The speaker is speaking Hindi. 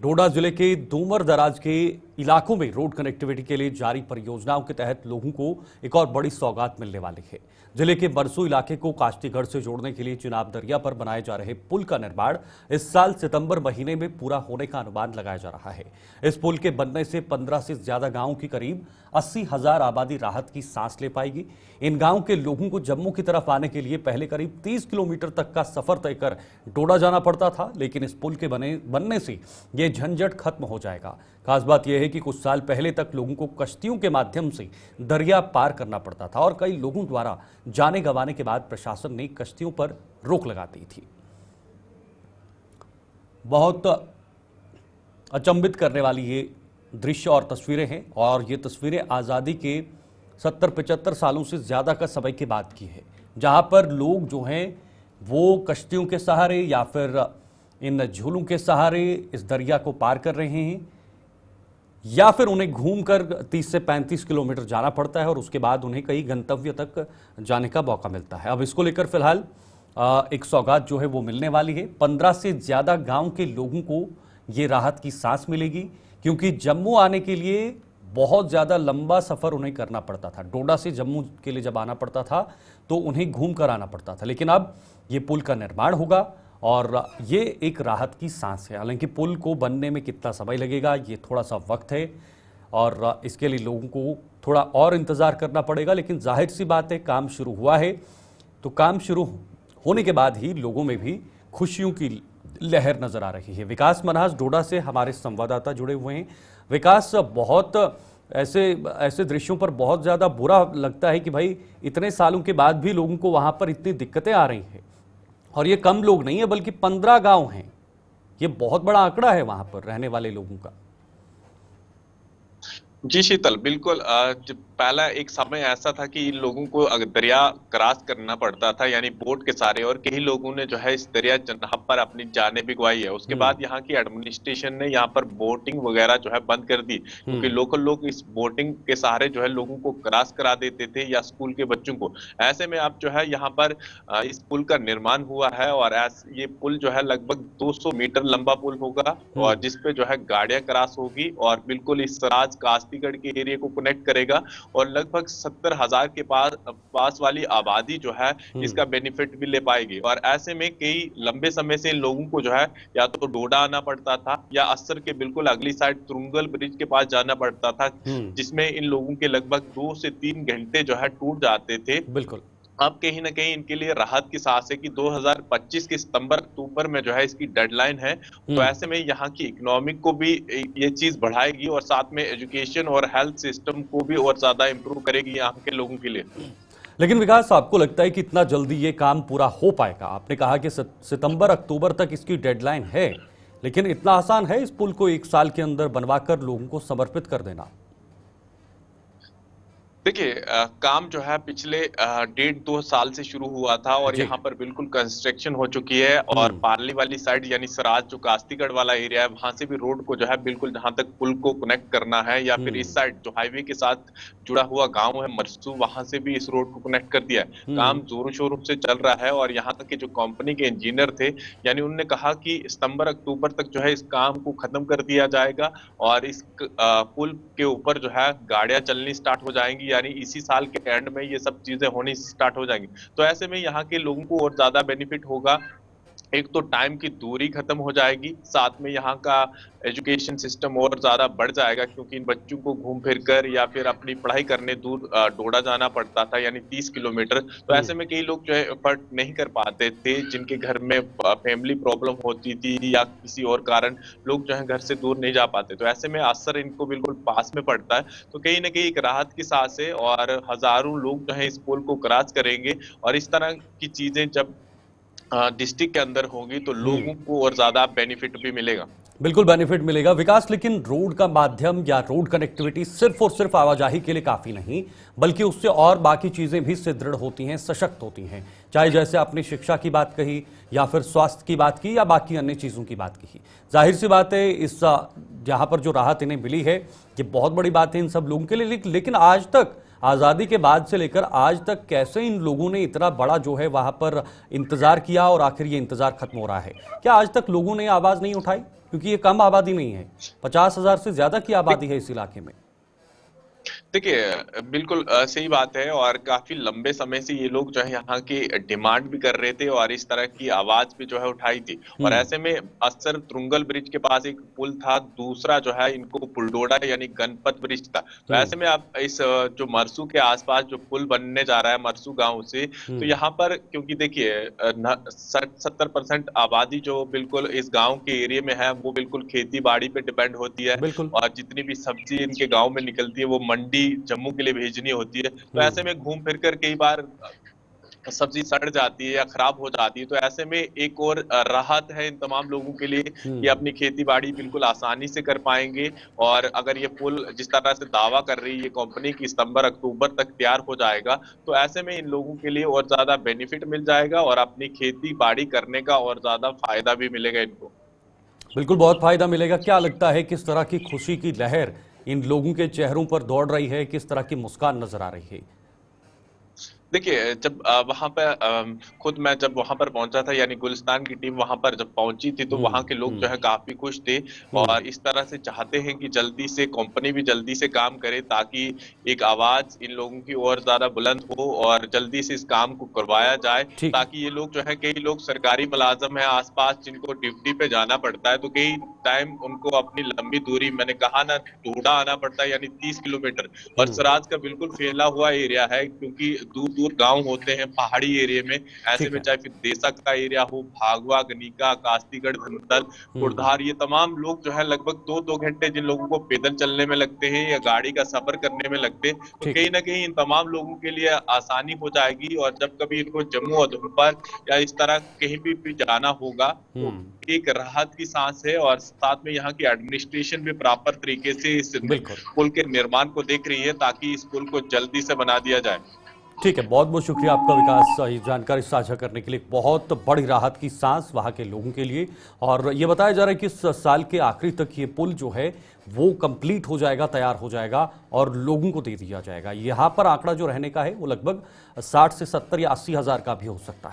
डोडा जिले के दूमर दराज के इलाकों में रोड कनेक्टिविटी के लिए जारी परियोजनाओं के तहत लोगों को एक और बड़ी सौगात मिलने वाली है। जिले के बरसू इलाके को काश्तीगढ़ से जोड़ने के लिए चिनाब दरिया पर बनाए जा रहे पुल का निर्माण इस साल सितंबर महीने में पूरा होने का अनुमान लगाया जा रहा है। इस पुल के बनने से 15 से ज्यादा गांवों की करीब 80,000 आबादी राहत की सांस ले पाएगी। इन गांवों के लोगों को जम्मू की तरफ आने के लिए पहले करीब 30 किलोमीटर तक का सफर तय कर डोडा जाना पड़ता था, लेकिन इस पुल के बनने से यह झंझट खत्म हो जाएगा। खास बात यह है कि कुछ साल पहले तक लोगों को कश्तियों के माध्यम से दरिया पार करना पड़ता था और कई लोगों द्वारा जाने गंवाने के बाद प्रशासन ने कश्तियों पर रोक लगा दी थी। बहुत अचंभित करने वाली ये दृश्य और तस्वीरें हैं और ये तस्वीरें आज़ादी के 70-75 सालों से ज़्यादा का समय के बाद की है, जहां पर लोग जो हैं वो कश्तियों के सहारे या फिर इन झूलों के सहारे इस दरिया को पार कर रहे हैं, या फिर उन्हें घूमकर 30 से 35 किलोमीटर जाना पड़ता है और उसके बाद उन्हें कई गंतव्य तक जाने का मौका मिलता है। अब इसको लेकर फिलहाल एक सौगात जो है वो मिलने वाली है। 15 से ज़्यादा गांव के लोगों को ये राहत की सांस मिलेगी, क्योंकि जम्मू आने के लिए बहुत ज़्यादा लंबा सफ़र उन्हें करना पड़ता था। डोडा से जम्मू के लिए जब आना पड़ता था तो उन्हें घूम कर आना पड़ता था, लेकिन अब ये पुल का निर्माण होगा और ये एक राहत की सांस है। हालांकि पुल को बनने में कितना समय लगेगा ये थोड़ा सा वक्त है और इसके लिए लोगों को थोड़ा और इंतज़ार करना पड़ेगा, लेकिन जाहिर सी बात है काम शुरू हुआ है तो काम शुरू होने के बाद ही लोगों में भी खुशियों की लहर नजर आ रही है। विकास मन्हास डोडा से हमारे संवाददाता जुड़े हुए हैं। विकास, बहुत ऐसे दृश्यों पर बहुत ज़्यादा बुरा लगता है कि भाई इतने सालों के बाद भी लोगों को वहाँ पर इतनी दिक्कतें आ रही हैं और ये कम लोग नहीं है बल्कि 15 गांव हैं। ये बहुत बड़ा आंकड़ा है वहां पर रहने वाले लोगों का। जी शीतल, बिल्कुल। पहला एक समय ऐसा था कि इन लोगों को अगर दरिया क्रॉस करना पड़ता था, यानी बोट के सहारे, और कई लोगों ने जो है इस दरिया यहाँ पर अपनी जानें भी गंवाई है। उसके बाद यहाँ की एडमिनिस्ट्रेशन ने यहाँ पर बोटिंग वगैरह जो है बंद कर दी, क्योंकि लोकल लोग इस बोटिंग के सहारे जो है लोगों को क्रॉस करा देते थे या स्कूल के बच्चों को। ऐसे में अब जो है यहाँ पर इस पुल का निर्माण हुआ है और ये पुल जो है लगभग 200 मीटर लंबा पुल होगा और जिसपे जो है गाड़ियां क्रॉस होगी और बिल्कुल इस सराज कास्तीगढ़ के एरिया को कनेक्ट करेगा और लगभग 70,000 के पास वाली आबादी जो है इसका बेनिफिट भी ले पाएगी। और ऐसे में कई लंबे समय से इन लोगों को जो है या तो डोडा आना पड़ता था या अस्सर के बिल्कुल अगली साइड तुरंगल ब्रिज के पास जाना पड़ता था, जिसमें इन लोगों के लगभग 2 से 3 घंटे जो है टूट जाते थे। बिल्कुल। अब कहीं ना कहीं इनके लिए राहत की सांस है कि 2025 के सितंबर अक्टूबर में जो है इसकी डेडलाइन है। तो ऐसे में यहाँ की इकोनॉमिक को भी ये चीज बढ़ाएगी और साथ में एजुकेशन और हेल्थ सिस्टम को भी और ज्यादा इंप्रूव करेगी यहाँ के लोगों के लिए। लेकिन विकास, आपको लगता है कि इतना जल्दी ये काम पूरा हो पाएगा? आपने कहा कि सितंबर अक्टूबर तक इसकी डेडलाइन है, लेकिन इतना आसान है इस पुल को 1 साल के अंदर बनवाकर लोगों को समर्पित कर देना? देखिए, काम जो है पिछले 1.5-2 साल से शुरू हुआ था और यहाँ पर बिल्कुल कंस्ट्रक्शन हो चुकी है और पार्ली वाली साइड यानी सराज जो कास्तीगढ़ वाला एरिया है वहां से भी रोड को जो है बिल्कुल जहां तक पुल को कनेक्ट करना है, या फिर इस साइड जो हाईवे के साथ जुड़ा हुआ गांव है मरसू, वहां से भी इस रोड को कनेक्ट कर दिया है। काम जोरों शोरों से चल रहा है और यहाँ तक कि जो कंपनी के इंजीनियर थे यानी उन्होंने कहा कि सितंबर अक्टूबर तक जो है इस काम को खत्म कर दिया जाएगा और इस पुल के ऊपर जो है गाड़ियां चलनी स्टार्ट हो जाएंगी, यानी इसी साल के एंड में ये सब चीजें होनी स्टार्ट हो जाएंगी। तो ऐसे में यहाँ के लोगों को और ज्यादा बेनिफिट होगा। एक तो टाइम की दूरी खत्म हो जाएगी, साथ में यहाँ का एजुकेशन सिस्टम और ज्यादा बढ़ जाएगा, क्योंकि इन बच्चों को घूम फिर कर या फिर अपनी पढ़ाई करने दूर डोडा जाना पड़ता था, यानी 30 किलोमीटर। तो ऐसे में कई लोग जो है एफर्ट नहीं कर पाते थे, जिनके घर में फैमिली प्रॉब्लम होती थी या किसी और कारण लोग जो है घर से दूर नहीं जा पाते। तो ऐसे में असर इनको बिल्कुल पास में पड़ता है। तो कहीं ना कहीं एक राहत की सांस है और हजारों लोग जो है इस पुल को क्रॉस करेंगे और इस तरह की चीजें जब डिस्ट्रिक्ट के अंदर होगी तो लोगों को और ज्यादा बेनिफिट भी मिलेगा। बिल्कुल बेनिफिट मिलेगा विकास, लेकिन रोड का माध्यम या रोड कनेक्टिविटी सिर्फ और सिर्फ आवाजाही के लिए काफी नहीं, बल्कि उससे और बाकी चीजें भी सुदृढ़ होती हैं, सशक्त होती हैं। चाहे जैसे आपने शिक्षा की बात कही या फिर स्वास्थ्य की बात की या बाकी अन्य चीजों की बात कही। जाहिर सी बात है इस जहां पर जो राहत इन्हें मिली है ये बहुत बड़ी बात है इन सब लोगों के लिए। लेकिन आज तक, आज़ादी के बाद से लेकर आज तक, कैसे इन लोगों ने इतना बड़ा जो है वहां पर इंतजार किया और आखिर ये इंतजार खत्म हो रहा है? क्या आज तक लोगों ने आवाज नहीं उठाई? क्योंकि ये कम आबादी नहीं है, 50,000 से ज्यादा की आबादी है इस इलाके में। देखिए बिल्कुल सही बात है, और काफी लंबे समय से ये लोग जो है यहाँ की डिमांड भी कर रहे थे और इस तरह की आवाज भी जो है उठाई थी। और ऐसे में अक्सर तुंगल ब्रिज के पास एक पुल था, दूसरा जो है इनको पुलडोडा यानी गणपत ब्रिज था। तो ऐसे में अब इस जो मरसू के आसपास जो पुल बनने जा रहा है मरसू गांव से, तो यहाँ पर क्योंकि देखिए 60-70% आबादी जो बिल्कुल इस गांव के एरिया में है वो बिल्कुल खेती बाड़ी पे डिपेंड होती है, बिल्कुल। और जितनी भी सब्जी इनके गांव में निकलती है वो मंडी जम्मू के लिए भेजनी होती है। तो ऐसे में घूम फिर कर कई बार सब्जी सड़ जाती है या खराब हो जाती है। तो ऐसे में एक और राहत है इन तमाम लोगों के लिए कि अपनी खेती बाड़ी बिल्कुल आसानी से कर पाएंगे। और अगर ये पुल जिस तरह से दावा कर रही है कंपनी की सितंबर-अक्टूबर तक तैयार हो जाएगा, तो ऐसे में इन लोगों के लिए और ज्यादा बेनिफिट मिल जाएगा और अपनी खेती बाड़ी करने का और ज्यादा फायदा भी मिलेगा इनको। बिल्कुल, बहुत फायदा मिलेगा। क्या लगता है किस तरह की खुशी की लहर इन लोगों के चेहरों पर दौड़ रही है, किस तरह की मुस्कान नजर आ रही है? देखिए जब वहां पर खुद मैं जब वहां पर पहुंचा था, यानी गुलिस्तान की टीम वहां पर जब पहुंची थी, तो वहां के लोग जो है काफी खुश थे और इस तरह से चाहते हैं कि जल्दी से कंपनी भी जल्दी से काम करे ताकि एक आवाज इन लोगों की और ज्यादा बुलंद हो और जल्दी से इस काम को करवाया जाए। ठीक। ताकि ये लोग जो है, कई लोग सरकारी मुलाजम है आसपास जिनको ड्यूटी पे जाना पड़ता है, तो कई टाइम उनको अपनी लंबी दूरी, मैंने कहा ना, टूडा आना पड़ता है यानी 30 किलोमीटर। और सराज का बिल्कुल फैला हुआ एरिया है क्योंकि दूर दूर गांव होते हैं पहाड़ी एरिया में। ऐसे में चाहे फिर देसक का एरिया हो, भागवा, गनीका, कास्तीगढ़, धमतल, कुड़धार, ये तमाम लोग जो है लगभग 2-2 घंटे जिन लोगों को पैदल चलने में लगते हैं या गाड़ी का सफर करने में लगते हैं, तो कहीं ना कहीं इन तमाम लोगों के लिए आसानी हो जाएगी। और जब कभी इनको जम्मू उधमपुर या इस तरह कहीं भी जाना होगा तो एक राहत की सांस है। और साथ में यहाँ की एडमिनिस्ट्रेशन भी प्रॉपर तरीके से इस पुल के निर्माण को देख रही है ताकि इस पुल को जल्दी से बना दिया जाए। ठीक है, बहुत बहुत शुक्रिया आपका विकास, ये जानकारी साझा करने के लिए। बहुत बड़ी राहत की सांस वहां के लोगों के लिए। और ये बताया जा रहा है कि इस साल के आखिरी तक ये पुल जो है वो कंप्लीट हो जाएगा, तैयार हो जाएगा और लोगों को दे दिया जाएगा। यहाँ पर आंकड़ा जो रहने का है वो लगभग 60 से 70 या 80 हज़ार का भी हो सकता है।